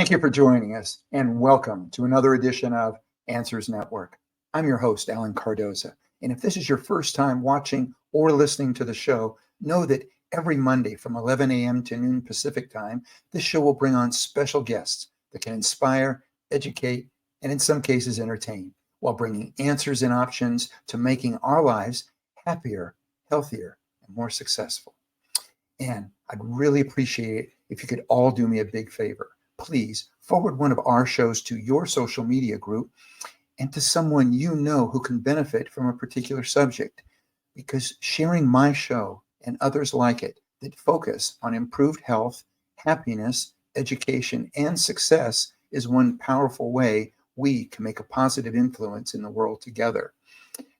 Thank you for joining us, and welcome to another edition of Answers Network. I'm your host, Alan Cardoza, and if this is your first time watching or listening to the show, know that every Monday from 11 a.m. to noon Pacific time, this show will bring on special guests that can inspire, educate, and in some cases entertain, while bringing answers and options to making our lives happier, healthier, and more successful. And I'd really appreciate it if you could all do me a big favor. Please forward one of our shows to your social media group and to someone you know who can benefit from a particular subject, because sharing my show and others like it that focus on improved health, happiness, education, and success is one powerful way we can make a positive influence in the world together.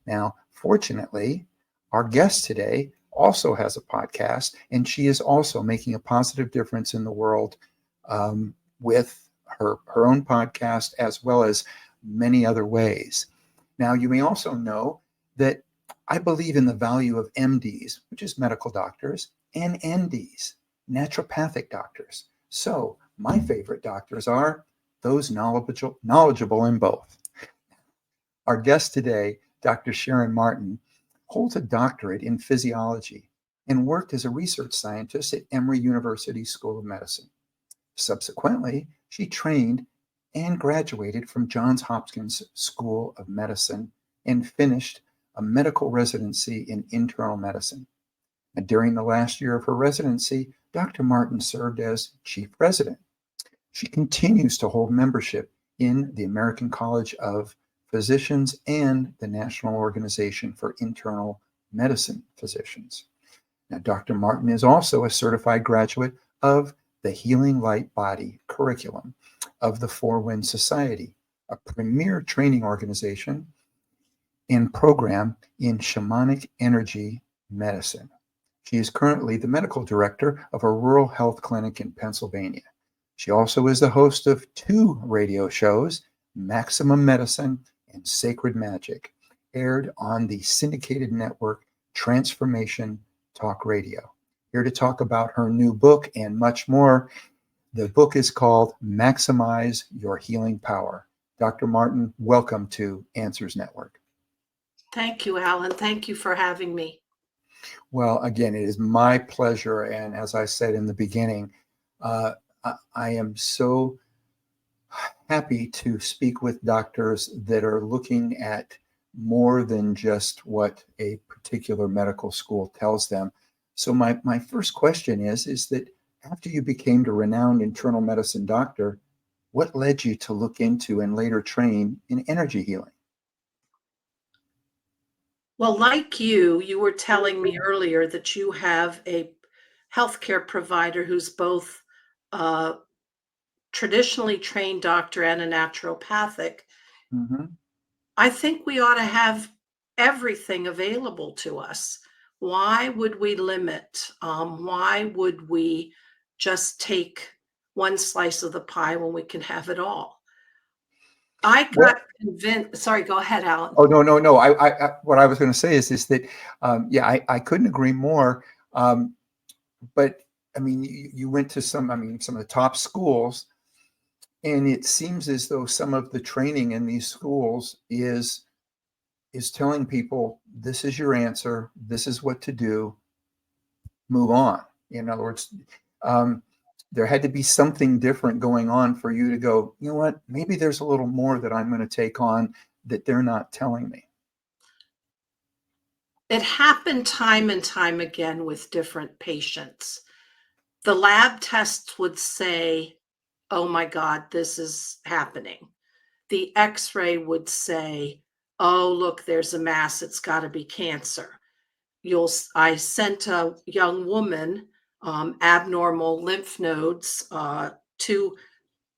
Now, fortunately, our guest today also has a podcast, and she is also making a positive difference in the world with her own podcast, as well as many other ways. Now, you may also know that I believe in the value of MDs, which is medical doctors, and NDs, naturopathic doctors. So my favorite doctors are those knowledgeable in both. Our guest today, Dr. Sharon Martin, holds a doctorate in physiology and worked as a research scientist at Emory University School of Medicine. Subsequently, she trained and graduated from Johns Hopkins School of Medicine and finished a medical residency in internal medicine. And during the last year of her residency, Dr. Martin served as chief resident. She continues to hold membership in the American College of Physicians and the National Organization for Internal Medicine Physicians. Now, Dr. Martin is also a certified graduate of the Healing Light Body curriculum of the Four Winds Society, a premier training organization and program in shamanic energy medicine. She is currently the medical director of a rural health clinic in Pennsylvania. She also is the host of 2 radio shows, Maximum Medicine and Sacred Magic, aired on the syndicated network Transformation Talk Radio. Here to talk about her new book and much more. The book is called Maximize Your Healing Power. Dr. Martin, welcome to Answers Network. Thank you, Alan. Thank you for having me. Well, again, it is my pleasure. And as I said in the beginning, I am so happy to speak with doctors that are looking at more than just what a particular medical school tells them. So my first question is that after you became a renowned internal medicine doctor, what led you to look into and later train in energy healing? Well, like you were telling me earlier that you have a healthcare provider who's both a traditionally trained doctor and a naturopathic. Mm-hmm. I think we ought to have everything available to us. Why would we limit? Why would we just take one slice of the pie when we can have it all? I got convinced. Sorry, go ahead, Alan. Oh, no. I what I was going to say is that, I couldn't agree more. But I mean, you went to some of the top schools, and it seems as though some of the training in these schools is telling people, this is your answer, this is what to do, move on. In other words, there had to be something different going on for you to go, you know what, maybe there's a little more that I'm going to take on that they're not telling me. It happened time and time again with different patients. The lab tests would say, oh my God, this is happening. The x-ray would say, oh, look, there's a mass, it's got to be cancer. I sent a young woman abnormal lymph nodes to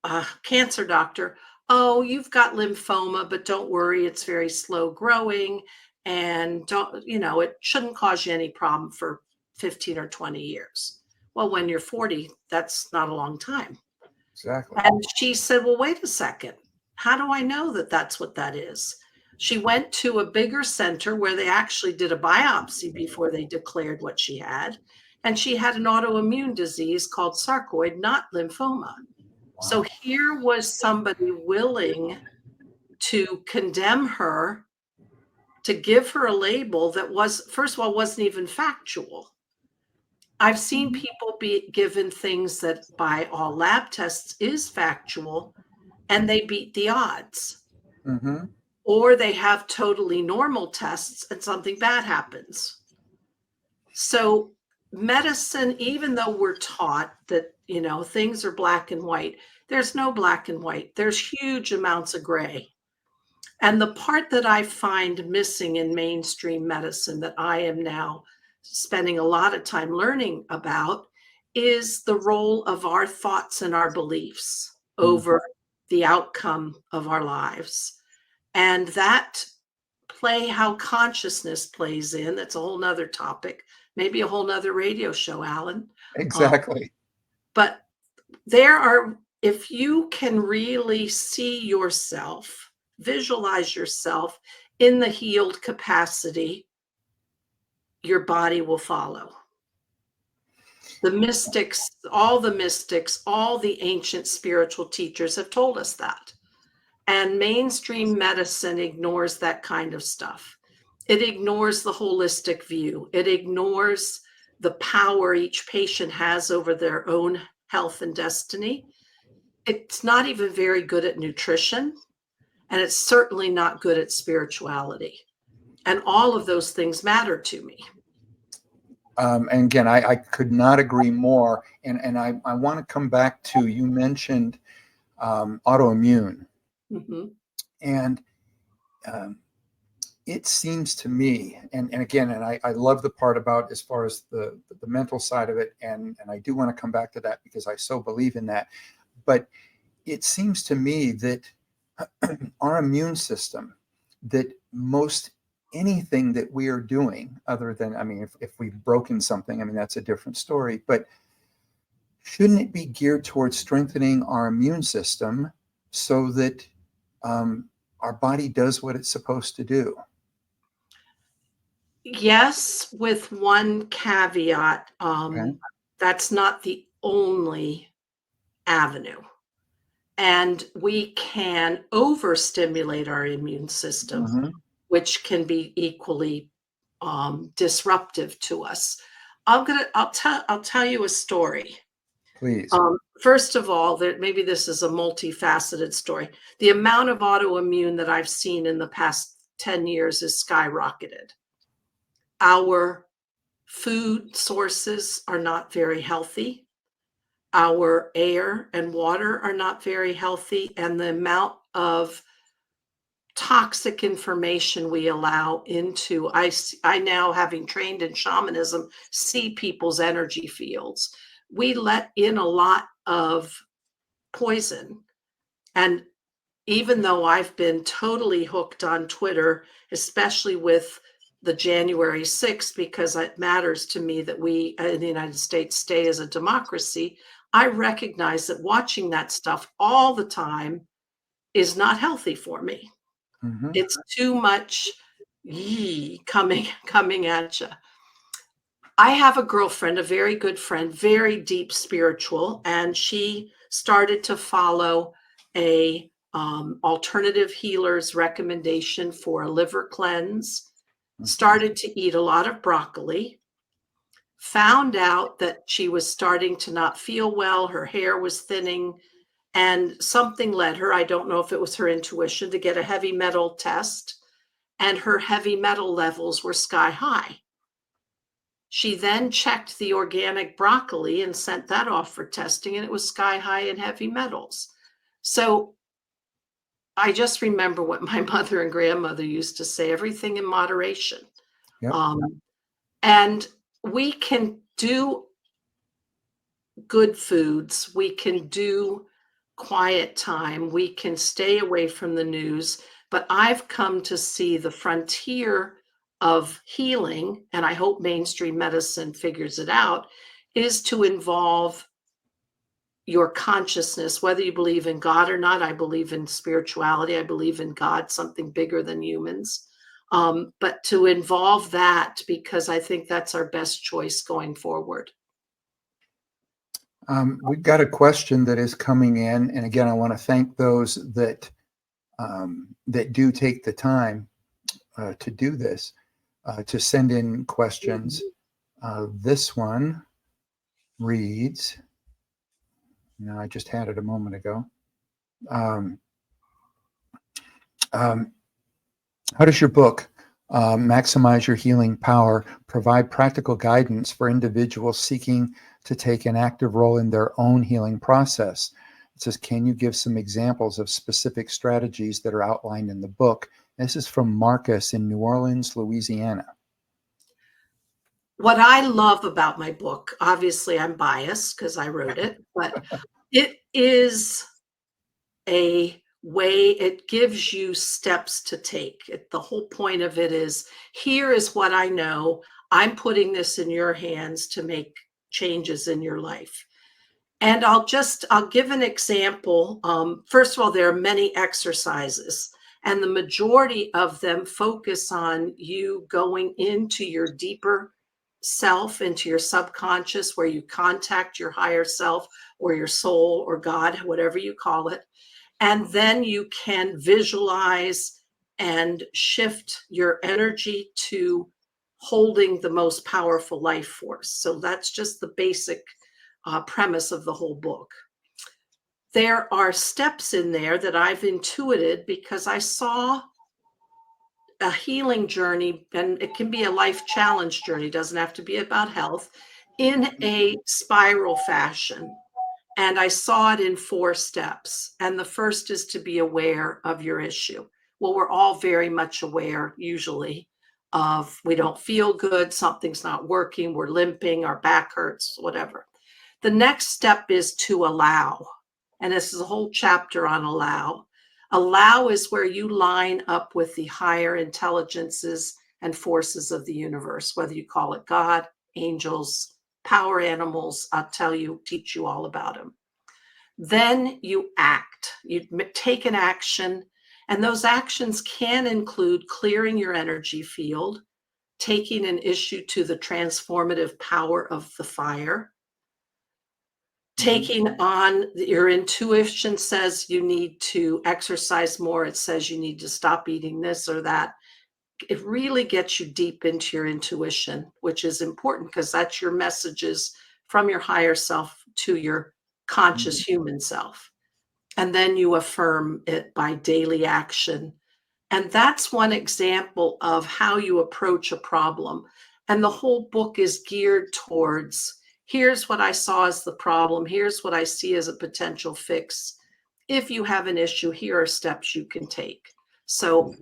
a cancer doctor. Oh, you've got lymphoma, but don't worry, it's very slow growing, and it shouldn't cause you any problem for 15 or 20 years. Well, when you're 40, that's not a long time. Exactly. And she said, well, wait a second. How do I know that that's what that is? She went to a bigger center where they actually did a biopsy before they declared what she had. And she had an autoimmune disease called sarcoid, not lymphoma. So here was somebody willing to condemn her, to give her a label that was, first of all, wasn't even factual. I've seen people be given things that by all lab tests is factual, and they beat the odds. Mm-hmm. Or they have totally normal tests and something bad happens. So medicine, even though we're taught that, things are black and white, there's no black and white. There's huge amounts of gray. And the part that I find missing in mainstream medicine that I am now spending a lot of time learning about is the role of our thoughts and our beliefs over the outcome of our lives. And that how consciousness plays in, that's a whole nother topic, maybe a whole nother radio show, Alan. Exactly. But if you can really see yourself, visualize yourself in the healed capacity, your body will follow. The mystics, all the ancient spiritual teachers have told us that. And mainstream medicine ignores that kind of stuff. It ignores the holistic view. It ignores the power each patient has over their own health and destiny. It's not even very good at nutrition, and it's certainly not good at spirituality. And all of those things matter to me. And again, I could not agree more. And I want to come back to, you mentioned autoimmune. Mm-hmm. And it seems to me, and again, and I love the part about as far as the mental side of it, and I do want to come back to that because I so believe in that. But it seems to me that our immune system, that most anything that we are doing, other than, I mean, if we've broken something, I mean, that's a different story, but shouldn't it be geared towards strengthening our immune system so that our body does what it's supposed to do? Yes, with one caveat. Okay. That's not the only avenue. And we can overstimulate our immune system, Mm-hmm. which can be equally disruptive to us. I'll tell you a story. Please. First of all, maybe this is a multifaceted story. The amount of autoimmune that I've seen in the past 10 years is skyrocketed. Our food sources are not very healthy. Our air and water are not very healthy. And the amount of toxic information we allow into, I now, having trained in shamanism, see people's energy fields. We let in a lot of poison. And even though I've been totally hooked on Twitter, especially with the January 6th, because it matters to me that we in the United States stay as a democracy, I recognize that watching that stuff all the time is not healthy for me. Mm-hmm. It's too much coming at you. I have a girlfriend, a very good friend, very deep spiritual, and she started to follow a alternative healer's recommendation for a liver cleanse, started to eat a lot of broccoli, found out that she was starting to not feel well, her hair was thinning, and something led her, I don't know if it was her intuition, to get a heavy metal test, and her heavy metal levels were sky high. She then checked the organic broccoli and sent that off for testing, and it was sky high in heavy metals. So I just remember what my mother and grandmother used to say, everything in moderation. Yep. And we can do good foods. We can do quiet time. We can stay away from the news. But I've come to see the frontier of healing, and I hope mainstream medicine figures it out, is to involve your consciousness, whether you believe in God or not. I believe in spirituality. I believe in God, something bigger than humans. But to involve that, because I think that's our best choice going forward. We've got a question that is coming in, and again, I want to thank those that that do take the time to do this, to send in questions. This one reads, I just had it a moment ago. How does your book, Maximize Your Healing Power, provide practical guidance for individuals seeking to take an active role in their own healing process? It says, can you give some examples of specific strategies that are outlined in the book? This is from Marcus in New Orleans, Louisiana. What I love about my book, obviously I'm biased because I wrote it, but it is a way, it gives you steps to take. The whole point of it is, here is what I know. I'm putting this in your hands to make changes in your life. And I'll give an example. First of all, there are many exercises, and the majority of them focus on you going into your deeper self, into your subconscious, where you contact your higher self or your soul or God, whatever you call it. And then you can visualize and shift your energy to holding the most powerful life force. So that's just the basic premise of the whole book. There are steps in there that I've intuited because I saw a healing journey, and it can be a life challenge journey, doesn't have to be about health, in a spiral fashion. And I saw it in 4 steps. And the first is to be aware of your issue. Well, we're all very much aware, usually, of we don't feel good, something's not working, we're limping, our back hurts, whatever. The next step is to allow. And this is a whole chapter on allow. Allow is where you line up with the higher intelligences and forces of the universe, whether you call it God, angels, power animals. I'll teach you all about them. Then you act, you take an action, and those actions can include clearing your energy field, taking an issue to the transformative power of the fire, taking on your intuition says you need to exercise more. It says you need to stop eating this or that. It really gets you deep into your intuition, which is important because that's your messages from your higher self to your conscious human self. And then you affirm it by daily action. And that's one example of how you approach a problem. And the whole book is geared towards, here's what I saw as the problem. Here's what I see as a potential fix. If you have an issue, here are steps you can take. So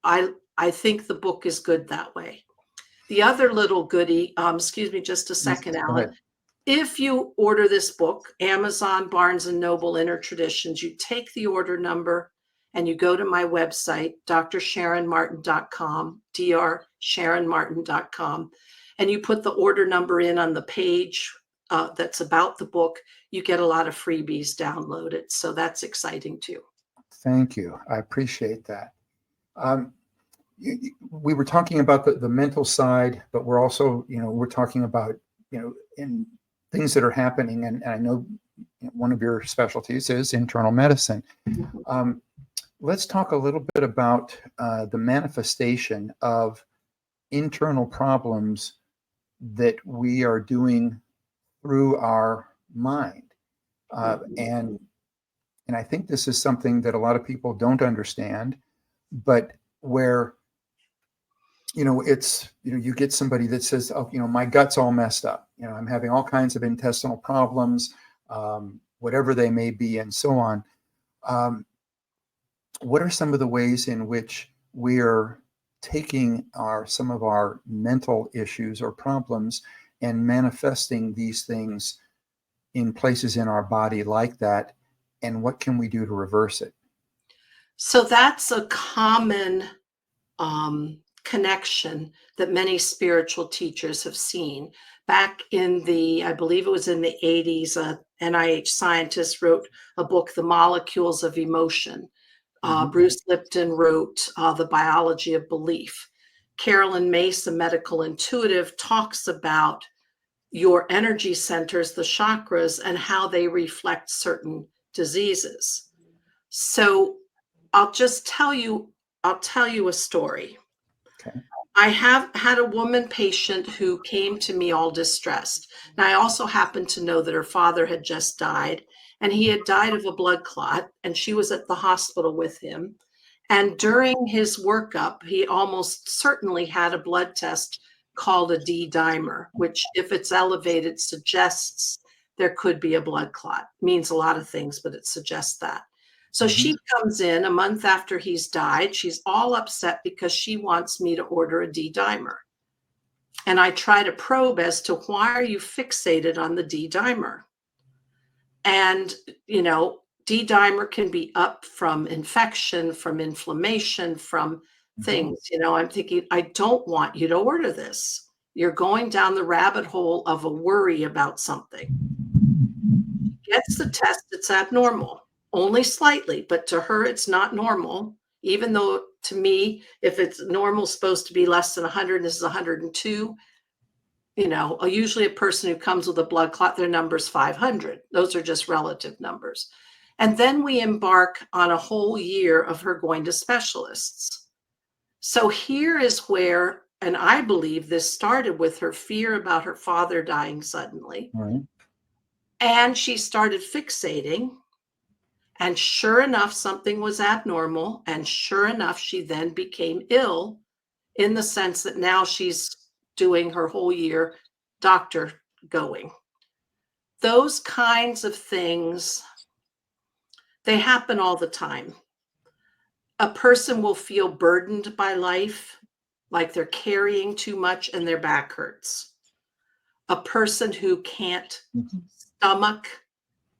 I think the book is good that way. The other little goodie, excuse me just a second, Alan. If you order this book, Amazon, Barnes & Noble, Inner Traditions, you take the order number and you go to my website, drsharonmartin.com, drsharonmartin.com, and you put the order number in on the page that's about the book. You get a lot of freebies downloaded. So that's exciting too. Thank you. I appreciate that. We were talking about the mental side, but we're also, we're talking about, in things that are happening. And I know one of your specialties is internal medicine. Let's talk a little bit about the manifestation of internal problems that we are doing through our mind. And I think this is something that a lot of people don't understand, but where it's, you get somebody that says, oh, my gut's all messed up. I'm having all kinds of intestinal problems, whatever they may be, and so on. What are some of the ways in which we are taking some of our mental issues or problems and manifesting these things in places in our body like that? And what can we do to reverse it? So that's a common connection that many spiritual teachers have seen. Back in I believe it was in the 80s, a NIH scientist wrote a book, The Molecules of Emotion. Bruce Lipton wrote The Biology of Belief. Carolyn Mace, a medical intuitive, talks about your energy centers, the chakras, and how they reflect certain diseases. So I'll tell you a story. Okay. I have had a woman patient who came to me all distressed. And I also happened to know that her father had just died, and he had died of a blood clot, and she was at the hospital with him. And during his workup, he almost certainly had a blood test called a D dimer, which, if it's elevated, suggests there could be a blood clot. Means a lot of things, but it suggests that. So she comes in a month after he's died. She's all upset because she wants me to order a D dimer. And I try to probe as to why are you fixated on the D dimer? And, D dimer can be up from infection, from inflammation, from things. I'm thinking, I don't want you to order this. You're going down the rabbit hole of a worry about something. Gets the test, it's abnormal, only slightly, but to her, it's not normal. Even though to me, if it's normal, supposed to be less than 100, this is 102. Usually a person who comes with a blood clot, their number's 500. Those are just relative numbers. And then we embark on a whole year of her going to specialists. So here is where, and I believe this started with her fear about her father dying suddenly. Right. And she started fixating. And sure enough, something was abnormal. And sure enough, she then became ill, in the sense that now she's doing her whole year doctor going. Those kinds of things, they happen all the time. A person will feel burdened by life, like they're carrying too much and their back hurts. A person who can't stomach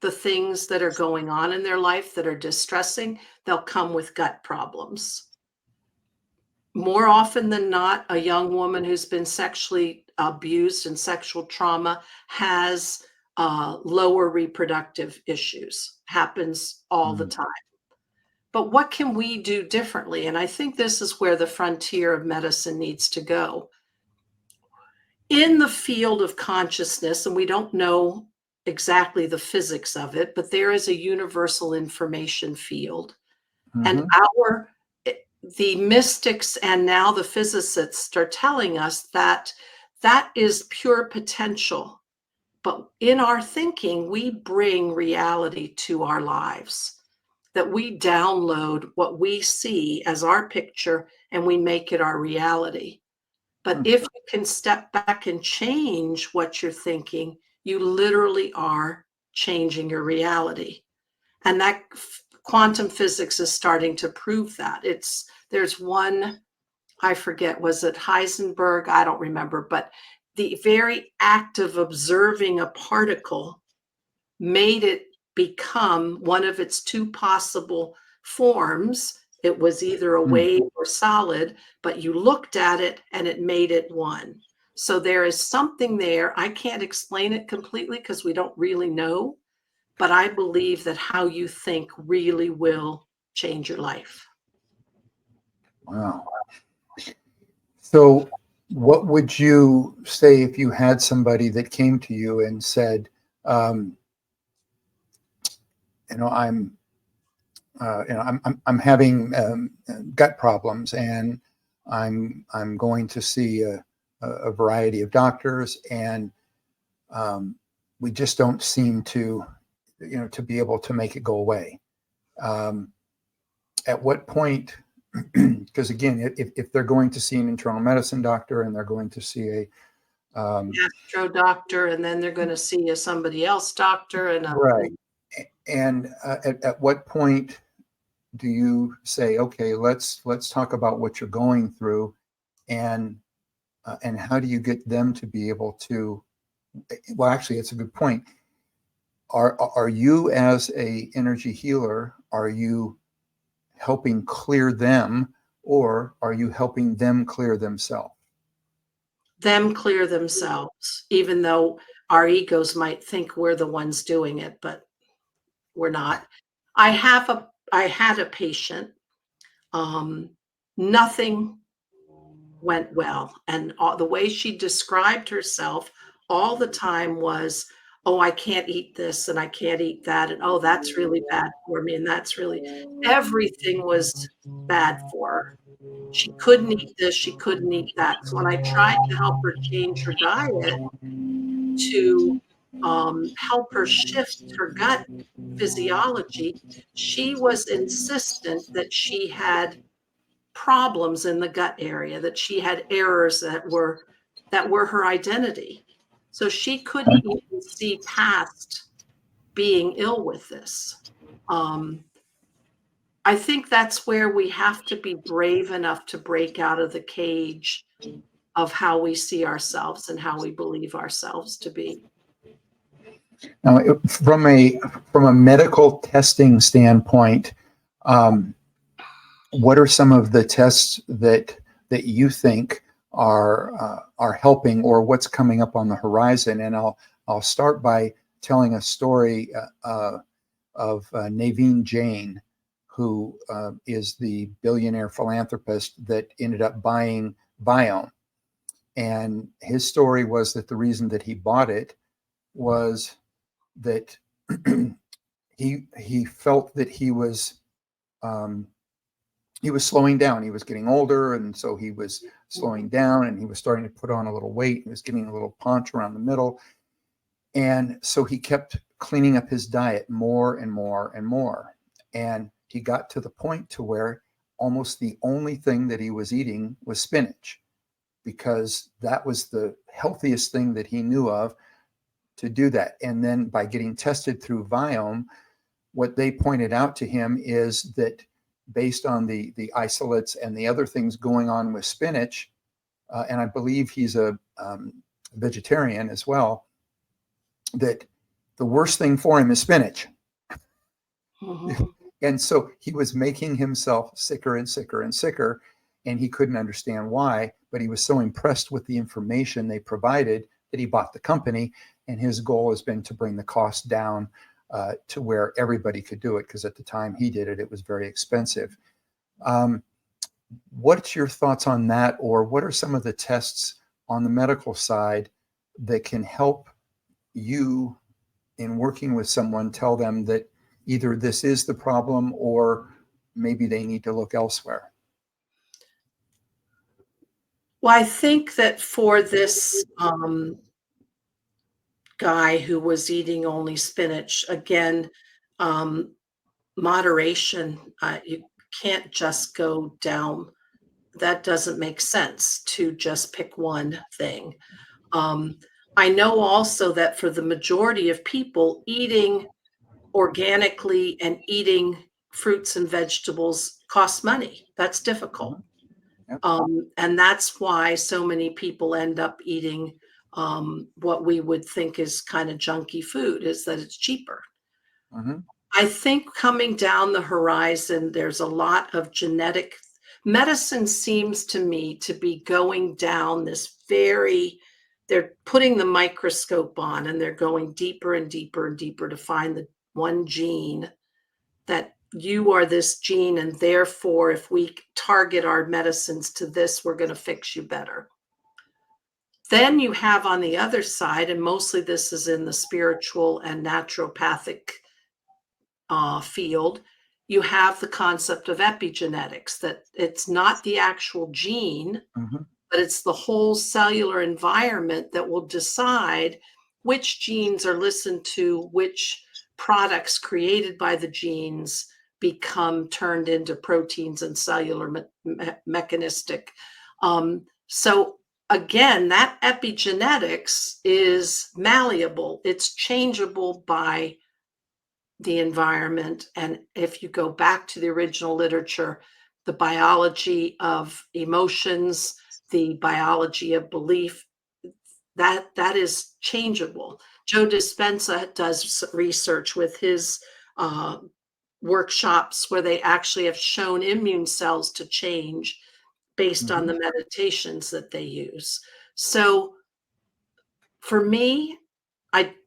the things that are going on in their life that are distressing, they'll come with gut problems. More often than not, a young woman who's been sexually abused and sexual trauma has lower reproductive issues. Happens all the time. But what can we do differently? And I think this is where the frontier of medicine needs to go. In the field of consciousness, and we don't know exactly the physics of it, but there is a universal information field. And the mystics and now the physicists are telling us that that is pure potential. But in our thinking, we bring reality to our lives, that we download what we see as our picture and we make it our reality. But if you can step back and change what you're thinking, you literally are changing your reality. And that quantum physics is starting to prove that. There's one, I forget, was it Heisenberg? I don't remember, but the very act of observing a particle made it become one of its two possible forms. It was either a wave or solid, but you looked at it and it made it one. So there is something there. I can't explain it completely because we don't really know, but I believe that how you think really will change your life. Wow. So what would you say if you had somebody that came to you and said, I'm having gut problems, and I'm going to see a variety of doctors, and we just don't seem to be able to make it go away. At what point? Because again, if they're going to see an internal medicine doctor and they're going to see a gastro doctor, and then they're going to see somebody else doctor, and right. And at what point do you say, okay, let's talk about what you're going through, and how do you get them to be able to? Well, actually, it's a good point. Are you, as a energy healer, are you helping clear them, or are you helping them clear themselves? Them clear themselves, even though our egos might think we're the ones doing it, but we're not. I had a patient, nothing went well. And the way she described herself all the time was, oh, I can't eat this and I can't eat that. And oh, that's really bad for me. And that's really, everything was bad for her. She couldn't eat this, she couldn't eat that. So when I tried to help her change her diet to help her shift her gut physiology, she was insistent that she had problems in the gut area, that she had errors that were her identity. So she couldn't even see past being ill with this. I think that's where we have to be brave enough to break out of the cage of how we see ourselves and how we believe ourselves to be. Now, from a medical testing standpoint, what are some of the tests that you think are helping, or what's coming up on the horizon? And I'll start by telling a story of Naveen Jain, who is the billionaire philanthropist that ended up buying Viome. And his story was that the reason that he bought it was that he felt that he was slowing down. He was getting older, and so he was slowing down, and he was starting to put on a little weight. He was getting a little paunch around the middle. And so he kept cleaning up his diet more and more and more. And he got to the point to where almost the only thing that he was eating was spinach, because that was the healthiest thing that he knew of to do that. And then by getting tested through Viome, what they pointed out to him is that based on the isolates and the other things going on with spinach, and I believe he's a vegetarian as well, that the worst thing for him is spinach. Mm-hmm. And so he was making himself sicker and sicker and sicker, and he couldn't understand why, but he was so impressed with the information they provided that he bought the company, and his goal has been to bring the cost down to where everybody could do it, because at the time he did it, it was very expensive. What's your thoughts on that, or what are some of the tests on the medical side that can help you in working with someone, tell them that either this is the problem or maybe they need to look elsewhere? Well, I think that for this guy who was eating only spinach, again, moderation, you can't just go down. That doesn't make sense to just pick one thing. I know also that for the majority of people, eating organically and eating fruits and vegetables costs money. That's difficult. Yep. And that's why so many people end up eating what we would think is kind of junky food, is that it's cheaper. Mm-hmm. I think coming down the horizon, there's a lot of genetic medicine seems to me to be going down this they're putting the microscope on and they're going deeper and deeper and deeper to find the one gene that you are this gene, and therefore if we target our medicines to this, we're going to fix you better. Then you have on the other side, and mostly this is in the spiritual and naturopathic field, you have the concept of epigenetics, that it's not the actual gene, mm-hmm. but it's the whole cellular environment that will decide which genes are listened to, which products created by the genes become turned into proteins and cellular mechanistic. So again, that epigenetics is malleable. It's changeable by the environment. And if you go back to the original literature, the biology of emotions, the biology of belief, that is changeable. Joe Dispenza does research with his workshops where they actually have shown immune cells to change based mm-hmm. on the meditations that they use. So for me,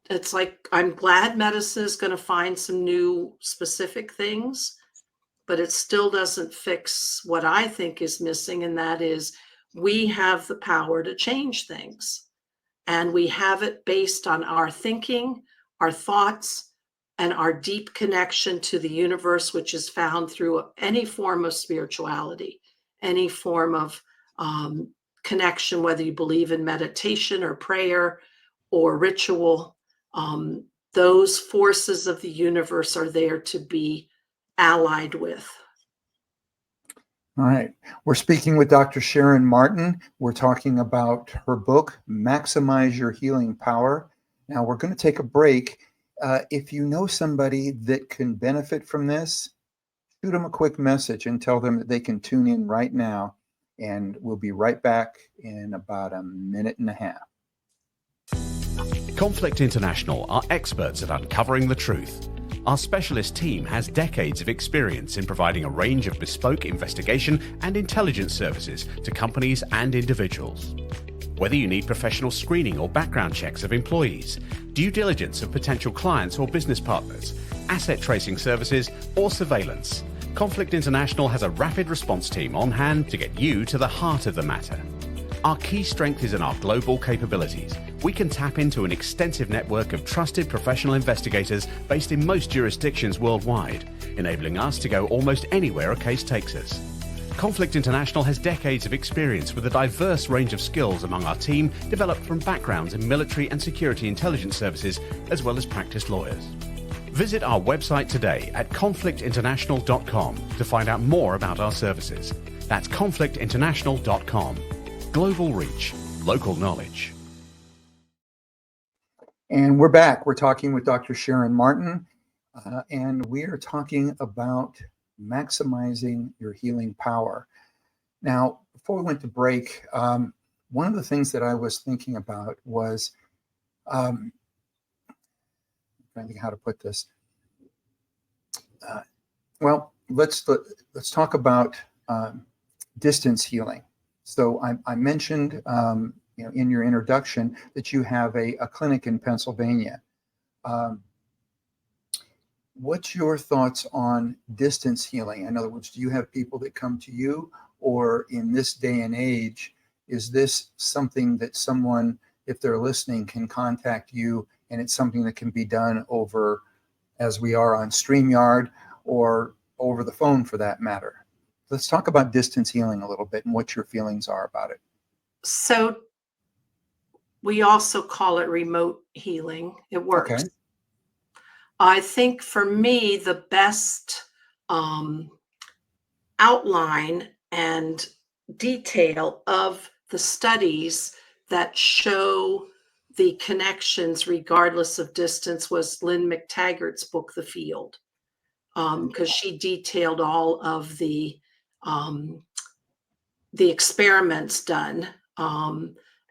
it's like, I'm glad medicine is going to find some new specific things, but it still doesn't fix what I think is missing. And that is, we have the power to change things. And we have it based on our thinking, our thoughts, and our deep connection to the universe, which is found through any form of spirituality, any form of connection, whether you believe in meditation or prayer or ritual. Those forces of the universe are there to be allied with. All right. We're speaking with Dr. Sharon Martin. We're talking about her book, Maximize Your Healing Power. Now, we're going to take a break. If you know somebody that can benefit from this, shoot them a quick message and tell them that they can tune in right now. And we'll be right back in about a minute and a half. Conflict International are experts at uncovering the truth. Our specialist team has decades of experience in providing a range of bespoke investigation and intelligence services to companies and individuals. Whether you need professional screening or background checks of employees, due diligence of potential clients or business partners, asset tracing services, or surveillance, Conflict International has a rapid response team on hand to get you to the heart of the matter. Our key strength is in our global capabilities. We can tap into an extensive network of trusted professional investigators based in most jurisdictions worldwide, enabling us to go almost anywhere a case takes us. Conflict International has decades of experience with a diverse range of skills among our team, developed from backgrounds in military and security intelligence services, as well as practiced lawyers. Visit our website today at conflictinternational.com to find out more about our services. That's conflictinternational.com. Global reach, local knowledge. And we're back. We're talking with Dr. Sharon Martin, and we are talking about maximizing your healing power. Now, before we went to break, one of the things that I was thinking about was, I'm trying to think how to put this. Well, let's talk about distance healing. So I mentioned, in your introduction that you have a clinic in Pennsylvania. What's your thoughts on distance healing? In other words, do you have people that come to you, or in this day and age, is this something that someone, if they're listening, can contact you, and it's something that can be done over, as we are on StreamYard, or over the phone for that matter? Let's talk about distance healing a little bit and what your feelings are about it. So we also call it remote healing. It works. Okay. I think for me, the best outline and detail of the studies that show the connections regardless of distance was Lynn McTaggart's book, The Field, because she detailed all of the experiments done.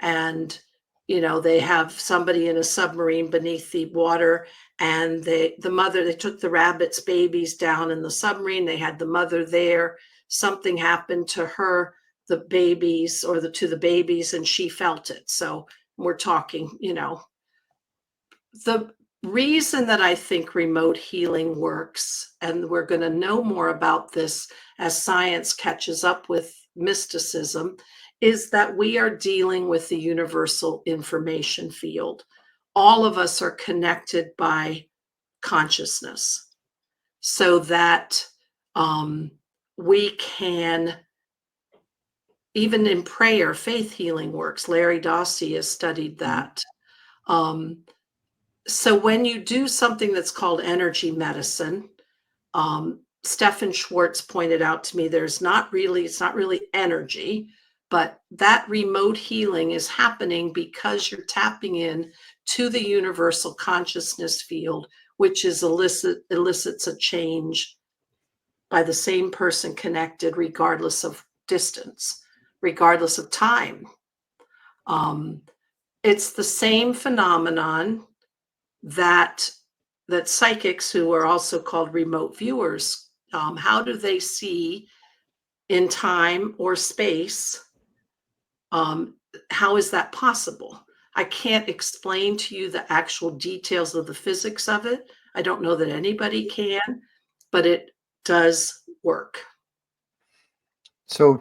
And they have somebody in a submarine beneath the water, and they took the rabbits' babies down in the submarine. They had the mother there. Something happened to her, to the babies, and she felt it. So we're talking, the reason that I think remote healing works, and we're going to know more about this as science catches up with mysticism, is that we are dealing with the universal information field. All of us are connected by consciousness, so that we can, even in prayer, faith healing works. Larry Dossey has studied that. So when you do something that's called energy medicine, Stephan Schwartz pointed out to me, it's not really energy, but that remote healing is happening because you're tapping in to the universal consciousness field, which elicits a change by the same person connected, regardless of distance, regardless of time. It's the same phenomenon that psychics, who are also called remote viewers, how do they see in time or space? How is that possible? I can't explain to you the actual details of the physics of it. I don't know that anybody can, but it does work. So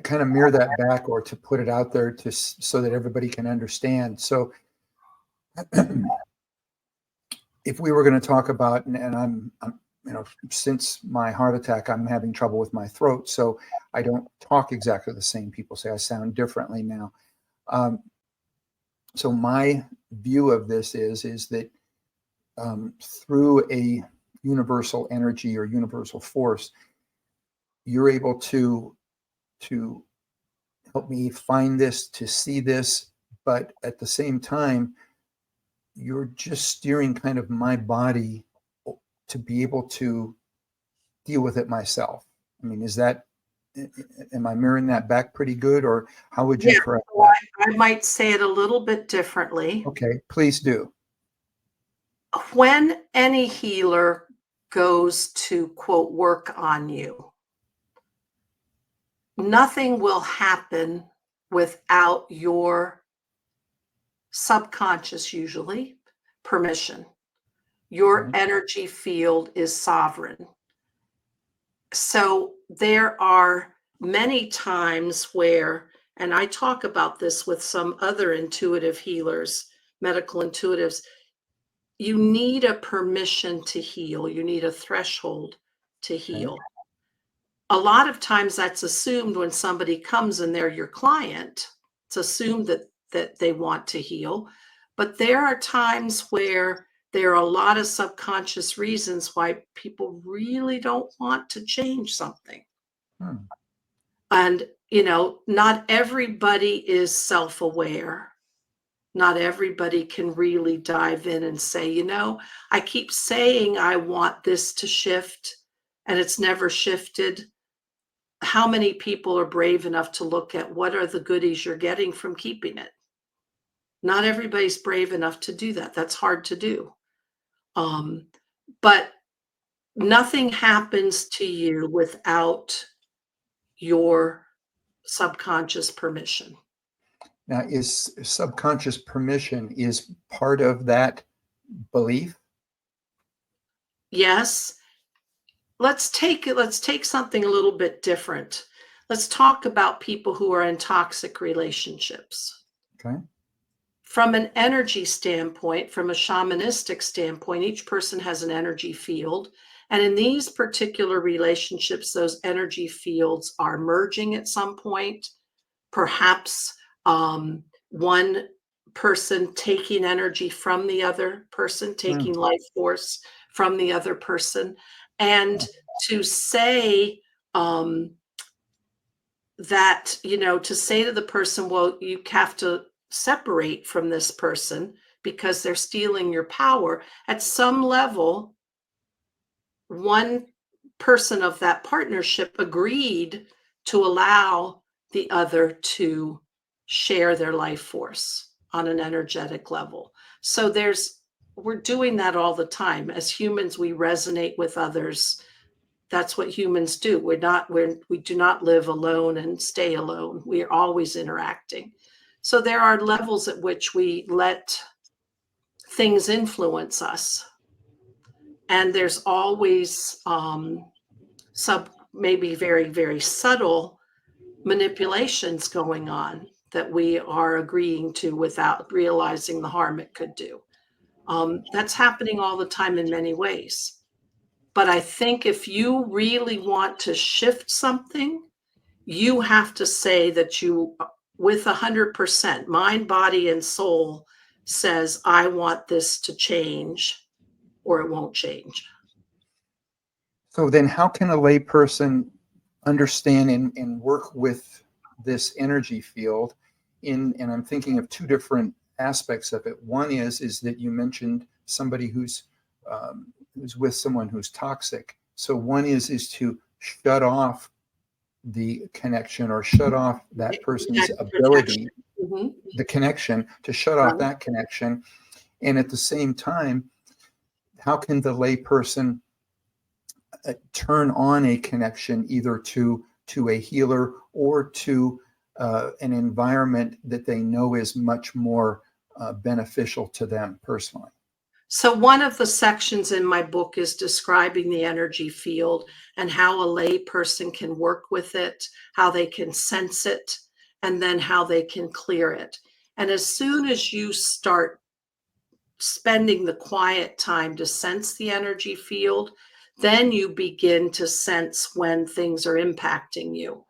kind of mirror that back, or to put it out there to so that everybody can understand. So if we were going to talk about, and I'm since my heart attack, I'm having trouble with my throat, so I don't talk exactly the same. People say I sound differently now. So my view of this is that through a universal energy or universal force, you're able to help me find this, to see this, but at the same time, you're just steering kind of my body to be able to deal with it myself. I mean, am I mirroring that back pretty good, or how would you correct that? I might say it a little bit differently. Okay, please do. When any healer goes to, quote, work on you, nothing will happen without your subconscious, usually, permission. Your energy field is sovereign. So there are many times where, and I talk about this with some other intuitive healers, medical intuitives, you need a permission to heal. You need a threshold to heal. A lot of times that's assumed when somebody comes and they're your client. It's assumed that they want to heal. But there are times where there are a lot of subconscious reasons why people really don't want to change something. And, not everybody is self-aware. Not everybody can really dive in and say, I keep saying I want this to shift and it's never shifted. How many people are brave enough to look at what are the goodies you're getting from keeping it? Not everybody's brave enough to do that. That's hard to do. But nothing happens to you without your subconscious permission. Now, is subconscious permission is part of that belief? Yes. Let's take something a little bit different. Let's talk about people who are in toxic relationships. Okay. From an energy standpoint, from a shamanistic standpoint, each person has an energy field. And in these particular relationships, those energy fields are merging at some point. Perhaps one person taking energy from the other person, taking life force from the other person. And to say that, to say to the person, well, you have to separate from this person because they're stealing your power. At some level, one person of that partnership agreed to allow the other to share their life force on an energetic level. So we're doing that all the time. As humans, we resonate with others. That's what humans do. We do not live alone and stay alone. We are always interacting. So there are levels at which we let things influence us. And there's always maybe very, very subtle manipulations going on that we are agreeing to without realizing the harm it could do. That's happening all the time in many ways. But I think if you really want to shift something, you have to say that you, with 100%, mind, body, and soul, says, I want this to change, or it won't change. So then how can a layperson understand and work with this energy field and I'm thinking of two different aspects of it. One is that you mentioned somebody who's with someone who's toxic. So one is to shut off the connection or shut off that person's ability, the connection, to shut off that connection. And at the same time, how can the layperson turn on a connection either to a healer or to an environment that they know is much more beneficial to them personally? So one of the sections in my book is describing the energy field and how a lay person can work with it, how they can sense it, and then how they can clear it. And as soon as you start spending the quiet time to sense the energy field, then you begin to sense when things are impacting you.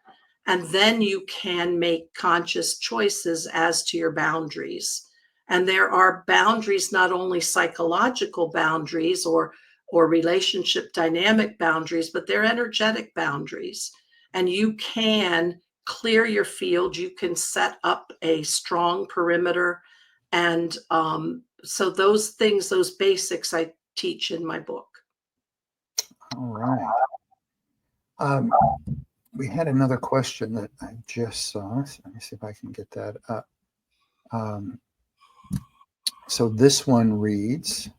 And then you can make conscious choices as to your boundaries. And there are boundaries, not only psychological boundaries or relationship dynamic boundaries, but they're energetic boundaries. And you can clear your field. You can set up a strong perimeter. And so those things, those basics I teach in my book. All right. We had another question that I just saw. So let me see if I can get that up. So this one reads,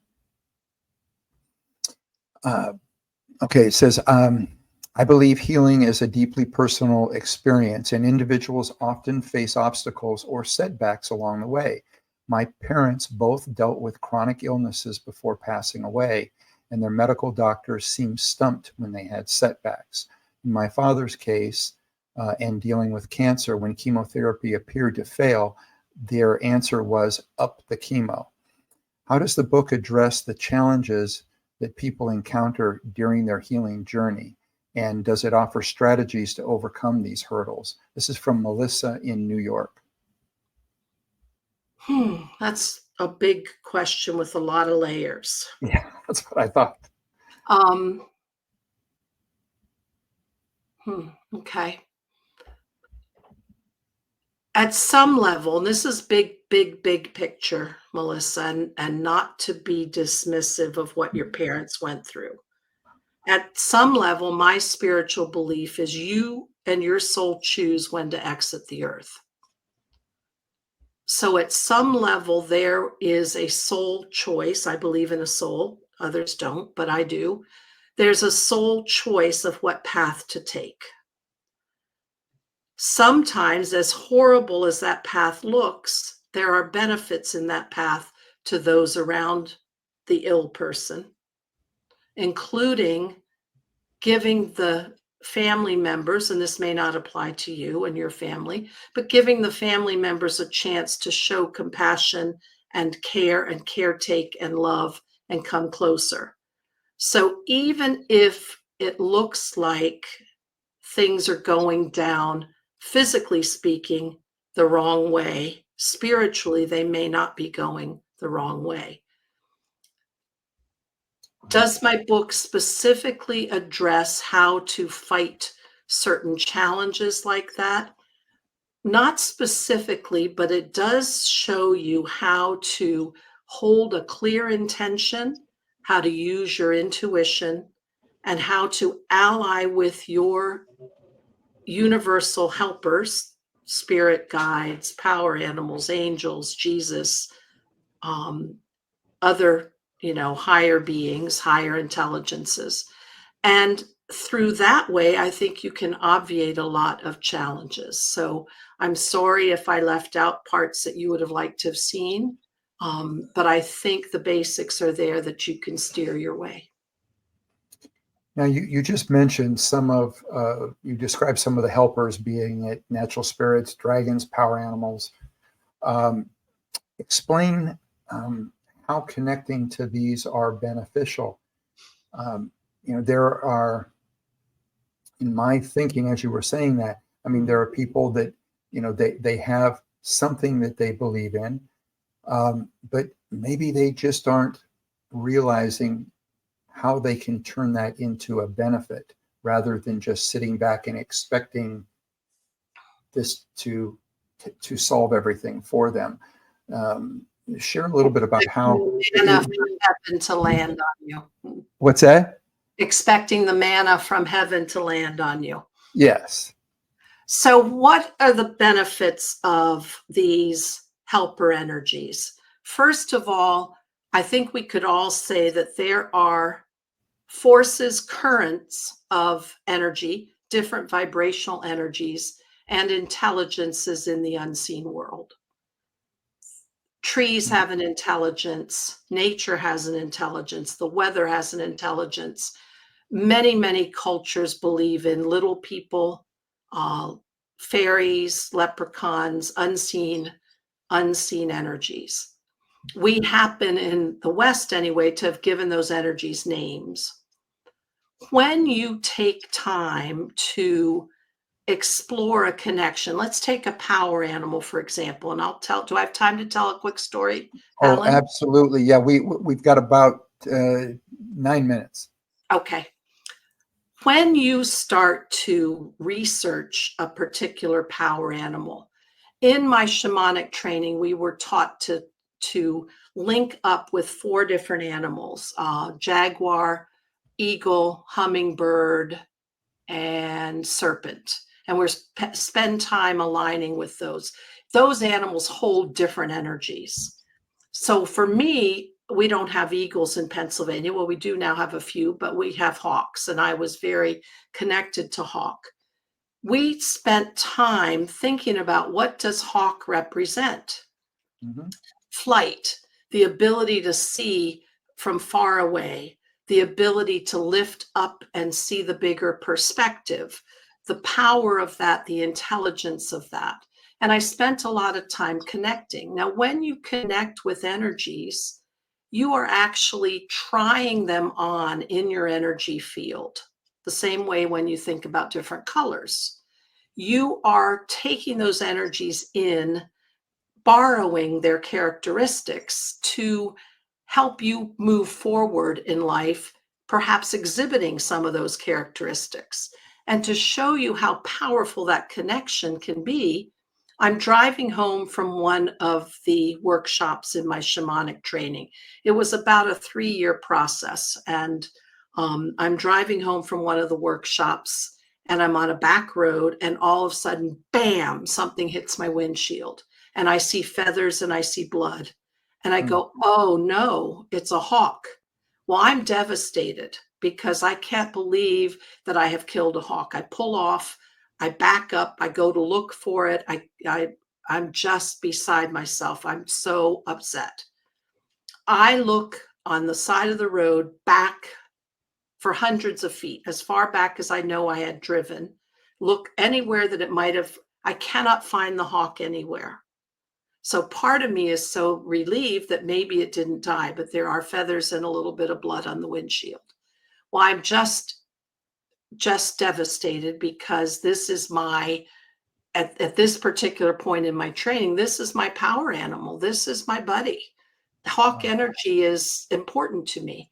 okay, it says, I believe healing is a deeply personal experience, and individuals often face obstacles or setbacks along the way. My parents both dealt with chronic illnesses before passing away, and their medical doctors seemed stumped when they had setbacks. In my father's case, and dealing with cancer, when chemotherapy appeared to fail, their answer was up the chemo. How does the book address the challenges that people encounter during their healing journey? And does it offer strategies to overcome these hurdles? This is from Melissa in New York. That's a big question with a lot of layers. Yeah, that's what I thought. Okay. At some level, and this is big picture, Melissa, and not to be dismissive of what your parents went through. At some level, my spiritual belief is you and your soul choose when to exit the earth. So at some level, there is a soul choice. I believe in a soul. Others don't, but I do. There's a soul choice of what path to take. Sometimes, as horrible as that path looks, there are benefits in that path to those around the ill person, including giving the family members, and this may not apply to you and your family, but giving the family members a chance to show compassion and care and caretake and love and come closer. So even if it looks like things are going down, physically speaking, the wrong way, spiritually, they may not be going the wrong way. Does my book specifically address how to fight certain challenges like that? Not specifically, but it does show you how to hold a clear intention, how to use your intuition, and how to ally with your universal helpers, spirit guides, power animals, angels, Jesus, other, higher beings, higher intelligences. And through that way, I think you can obviate a lot of challenges. So I'm sorry if I left out parts that you would have liked to have seen, but I think the basics are there that you can steer your way. Now, you just mentioned you described some of the helpers being natural spirits, dragons, power animals. Explain how connecting to these are beneficial. There are, in my thinking, as you were saying that, there are people that, they have something that they believe in, but maybe they just aren't realizing how they can turn that into a benefit rather than just sitting back and expecting this to solve everything for them. Share a little bit about how manna from heaven to land on you. What's that? Expecting the manna from heaven to land on you. Yes. So what are the benefits of these helper energies? First of all, I think we could all say that there are forces, currents of energy, different vibrational energies, and intelligences in the unseen world. Trees have an intelligence. Nature has an intelligence. The weather has an intelligence. Many, many cultures believe in little people, fairies, leprechauns, unseen energies. We happen in the West anyway to have given those energies names. When you take time to explore a connection, let's take a power animal, for example, and do I have time to tell a quick story, Oh, Alan? absolutely. Yeah, we've got about 9 minutes. Okay. When you start to research a particular power animal, in my shamanic training, we were taught to link up with 4 different animals, jaguar, eagle, hummingbird, and serpent. And we're spend time aligning with those. Those animals hold different energies. So for me, we don't have eagles in Pennsylvania. Well, we do now have a few, but we have hawks, and I was very connected to hawk. We spent time thinking about, what does hawk represent? Mm-hmm. Flight, the ability to see from far away, the ability to lift up and see the bigger perspective, the power of that, the intelligence of that. And I spent a lot of time connecting. Now, when you connect with energies, you are actually trying them on in your energy field. The same way when you think about different colors, you are taking those energies in, borrowing their characteristics to help you move forward in life, perhaps exhibiting some of those characteristics. And to show you how powerful that connection can be, I'm driving home from one of the workshops in my shamanic training. It was about a 3-year process. And I'm driving home from one of the workshops, and I'm on a back road, and all of a sudden, bam, something hits my windshield. And I see feathers and I see blood. And I go, oh no, it's a hawk. Well, I'm devastated because I can't believe that I have killed a hawk. I pull off, I back up, I go to look for it. I'm just beside myself. I'm so upset. I look on the side of the road back for hundreds of feet, as far back as I know I had driven. Look anywhere that it might have, I cannot find the hawk anywhere. So part of me is so relieved that maybe it didn't die, but there are feathers and a little bit of blood on the windshield. Well, I'm just devastated because this is at this particular point in my training, this is my power animal. This is my buddy. Hawk energy is important to me.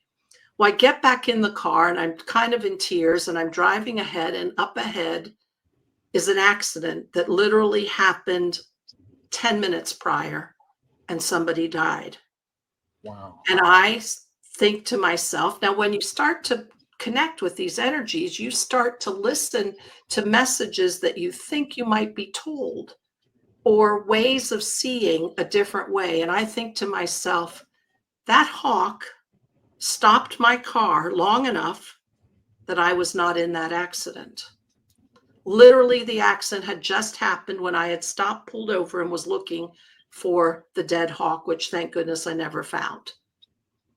Well, I get back in the car and I'm kind of in tears, and I'm driving ahead, and up ahead is an accident that literally happened 10 minutes prior, and somebody died. Wow. And I think to myself, now when you start to connect with these energies, you start to listen to messages that you think you might be told, or ways of seeing a different way. And I think to myself, that hawk stopped my car long enough that I was not in that accident. Literally, the accident had just happened when I had stopped, pulled over, and was looking for the dead hawk, which thank goodness I never found.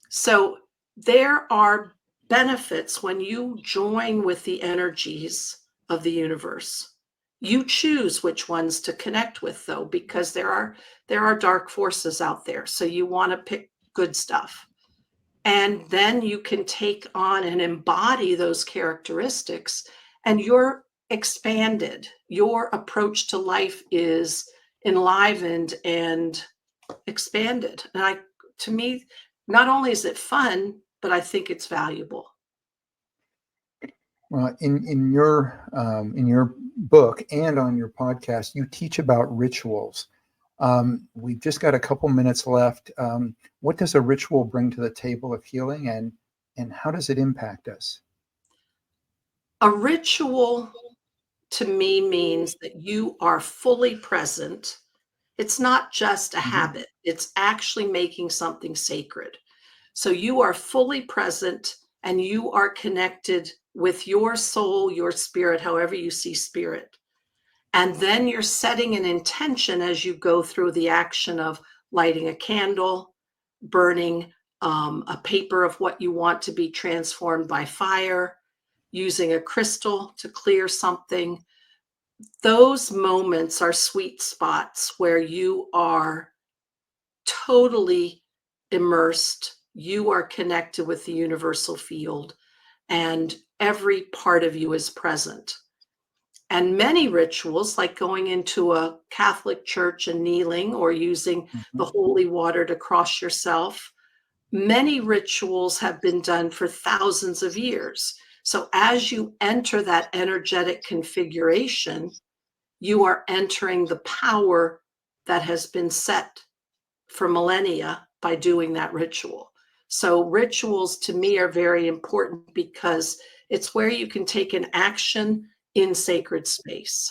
So there are benefits when you join with the energies of the universe. You choose which ones to connect with, though, because there are dark forces out there. So you want to pick good stuff. And then you can take on and embody those characteristics, and you're expanded. Your approach to life is enlivened and expanded. And to me, not only is it fun, but I think it's valuable. Well, in your book and on your podcast, you teach about rituals. We've just got a couple minutes left. What does a ritual bring to the table of healing, and how does it impact us? A ritual to me means that you are fully present. It's not just a habit. It's actually making something sacred. So you are fully present, and you are connected with your soul, your spirit, however you see spirit. And then you're setting an intention as you go through the action of lighting a candle, burning a paper of what you want to be transformed by fire, using a crystal to clear something. Those moments are sweet spots where you are totally immersed. You are connected with the universal field, and every part of you is present. And many rituals, like going into a Catholic church and kneeling, or using the holy water to cross yourself, many rituals have been done for thousands of years. So as you enter that energetic configuration, you are entering the power that has been set for millennia by doing that ritual. So rituals to me are very important because it's where you can take an action in sacred space.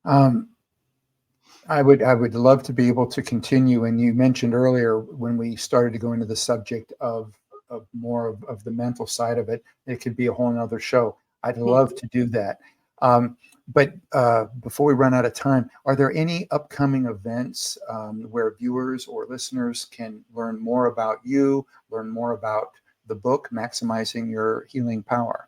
I would love to be able to continue. And you mentioned earlier when we started to go into the subject of more of the mental side of it, it could be a whole nother show. I'd love to do that. But before we run out of time, are there any upcoming events where viewers or listeners can learn more about you, learn more about the book, Maximizing Your Healing Power?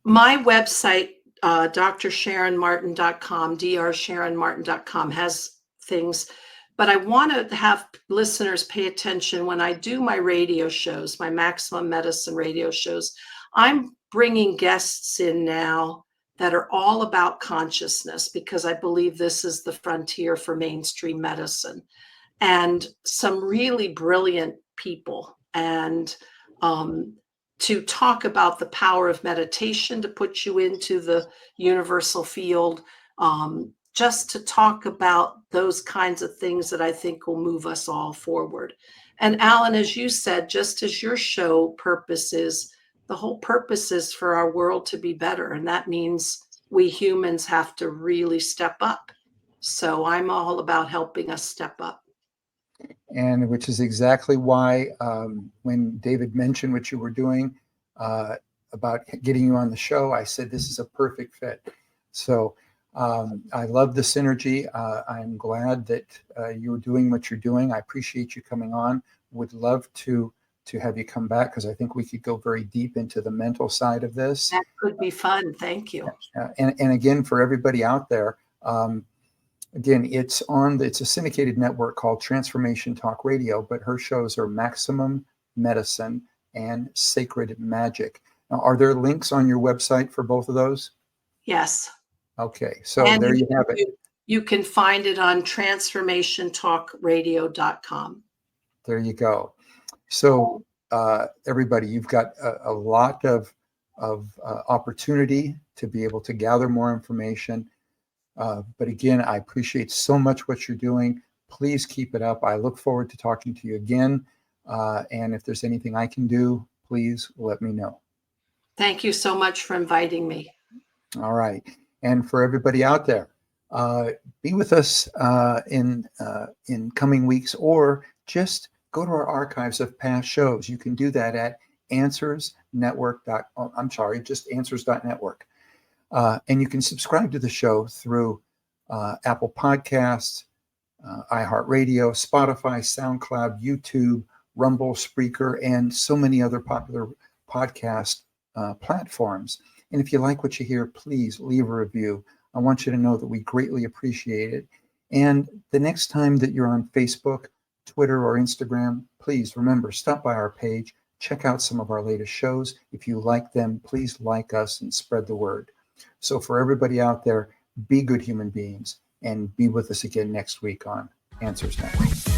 My website, drsharonmartin.com, drsharonmartin.com, has things, but I want to have listeners pay attention when I do my radio shows, my Maximum Medicine radio shows. I'm bringing guests in now that are all about consciousness, because I believe this is the frontier for mainstream medicine, and some really brilliant people, and to talk about the power of meditation to put you into the universal field, just to talk about those kinds of things that I think will move us all forward. And Alan, as you said, just as your show purpose is, the whole purpose is for our world to be better. And that means we humans have to really step up. So I'm all about helping us step up. And which is exactly why when David mentioned what you were doing about getting you on the show, I said, this is a perfect fit. So I love the synergy. I'm glad that you're doing what you're doing. I appreciate you coming on. Would love to have you come back, because I think we could go very deep into the mental side of this. That could be fun. Thank you. And again, for everybody out there, again, it's a syndicated network called Transformation Talk Radio, but her shows are Maximum Medicine and Sacred Magic. Now, are there links on your website for both of those? Yes. Okay, so And there you have it. You can find it on transformationtalkradio.com. There you go. So everybody, you've got a lot of opportunity to be able to gather more information. But again, I appreciate so much what you're doing. Please keep it up. I look forward to talking to you again. And if there's anything I can do, please let me know. Thank you so much for inviting me. All right. And for everybody out there, be with us in coming weeks, or just go to our archives of past shows. You can do that at answers.network. And you can subscribe to the show through Apple Podcasts, iHeartRadio, Spotify, SoundCloud, YouTube, Rumble, Spreaker, and so many other popular podcast platforms. And if you like what you hear, please leave a review. I want you to know that we greatly appreciate it. And the next time that you're on Facebook, Twitter, or Instagram, please remember, stop by our page, check out some of our latest shows. If you like them, please like us and spread the word. So for everybody out there, be good human beings, and be with us again next week on Answers Network.